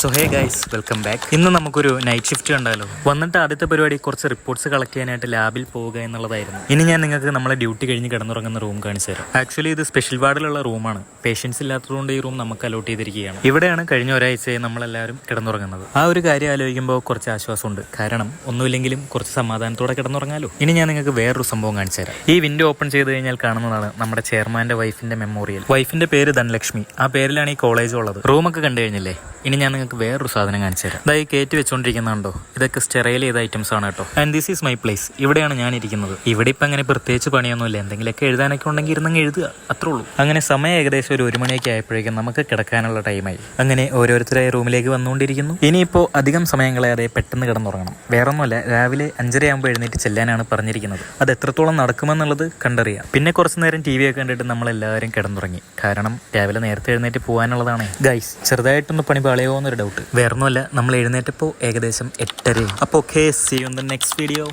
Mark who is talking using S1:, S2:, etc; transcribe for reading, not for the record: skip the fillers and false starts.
S1: So hey guys, welcome back. ഇന്ന് നമുക്കൊരു night shift കണ്ടാലോ. വന്നിട്ട് ആദ്യത്തെ പരിപാടി കുറച്ച് റിപ്പോർട്ട്സ് കളക്ട് ചെയ്യാനായിട്ട് ലാബിൽ പോവുക എന്നുള്ളതായിരുന്നു. ഇനി ഞാൻ നിങ്ങൾക്ക് നമ്മളെ ഡ്യൂട്ടി കഴിഞ്ഞ് കിടന്നുറങ്ങുന്ന റൂം കാണിച്ചു തരാം. ആക്ച്വലി ഇത് സ്പെഷ്യൽ വാർഡിലുള്ള റൂമാണ്. പേഷ്യൻസ് ഇല്ലാത്തതുകൊണ്ട് ഈ റൂം നമുക്ക് അലോട്ട് ചെയ്തിരിക്കുകയാണ്. ഇവിടെയാണ് കഴിഞ്ഞ ഒരാഴ്ചയായി നമ്മളെല്ലാവരും കിടന്നുറങ്ങുന്നത്. ആ ഒരു കാര്യം ആലോചിക്കുമ്പോൾ കുറച്ച് ആശ്വാസമുണ്ട്. കാരണം ഒന്നുമില്ലെങ്കിലും കുറച്ച് സമാധാനത്തോടെ കിടന്നുറങ്ങാലോ. ഇനി ഞാൻ നിങ്ങൾക്ക് വേറൊരു സംഭവം കാണിച്ചു തരാം. ഈ വിൻഡോ ഓപ്പൺ ചെയ്ത് കഴിഞ്ഞാൽ കാണുന്നതാണ് നമ്മുടെ ചെയർമാന്റെ വൈഫിന്റെ മെമ്മോറിയൽ. വൈഫിന്റെ പേര് ധനലക്ഷ്മി. ആ പേരിലാണ് ഈ കോളേജ് ഉള്ളത്. റൂമൊക്കെ കണ്ടു കഴിഞ്ഞില്ലേ? ഇനി ഞാൻ നിങ്ങൾക്ക് വേറൊരു സാധനം കാണിച്ചു തരാം. ഇതായി കയറ്റി വെച്ചോണ്ടിരിക്കുന്നുണ്ടോ? ഇതൊക്കെ സ്റ്റെറൈൽ ചെയ്ത ഐറ്റംസ് ആണ് കേട്ടോ. And this is my place. ഇവിടെയാണ് ഞാൻ ഇരിക്കുന്നത്. ഇവിടെ ഇപ്പം അങ്ങനെ പ്രത്യേകിച്ച് പണിയൊന്നുമില്ല. എന്തെങ്കിലുമൊക്കെ എഴുതാനൊക്കെ ഉണ്ടെങ്കിൽ ഇരുന്നങ്ങ് എഴുതുക, അത്രേ ഉള്ളൂ. അങ്ങനെ സമയം ഏകദേശം ഒരു 1 മണിയൊക്കെ ആയപ്പോഴേക്കും നമുക്ക് കിടക്കാനുള്ള ടൈമായി. അങ്ങനെ ഓരോരുത്തരായി റൂമിലേക്ക് വന്നുകൊണ്ടിരിക്കുന്നു. ഇനിയിപ്പോൾ അധികം സമയം കളയാതെ പെട്ടെന്ന് കിടന്നുറങ്ങണം. വേറൊന്നുമല്ല, രാവിലെ 5:30 ആകുമ്പോൾ എഴുന്നേറ്റ് ചെല്ലാനാണ് പറഞ്ഞിരിക്കുന്നത്. അത് എത്രത്തോളം നടക്കുമെന്നുള്ളത് കണ്ടറിയാം. പിന്നെ കുറച്ച് നേരം TV ഒക്കെ കണ്ടിട്ട് നമ്മളെല്ലാവരും കിടന്നുറങ്ങി. കാരണം രാവിലെ നേരത്തെ എഴുന്നേറ്റ് പോകാനുള്ളതാണ്. ഗൈസ്, ചെറുതായിട്ടൊന്ന് പണി പാളയോ എന്നൊരു ഡൗട്ട്. വേറൊന്നുമല്ല, നമ്മൾ എഴുന്നേറ്റപ്പോൾ ഏകദേശം 8:30. അപ്പോൾ okay, see you in the next video.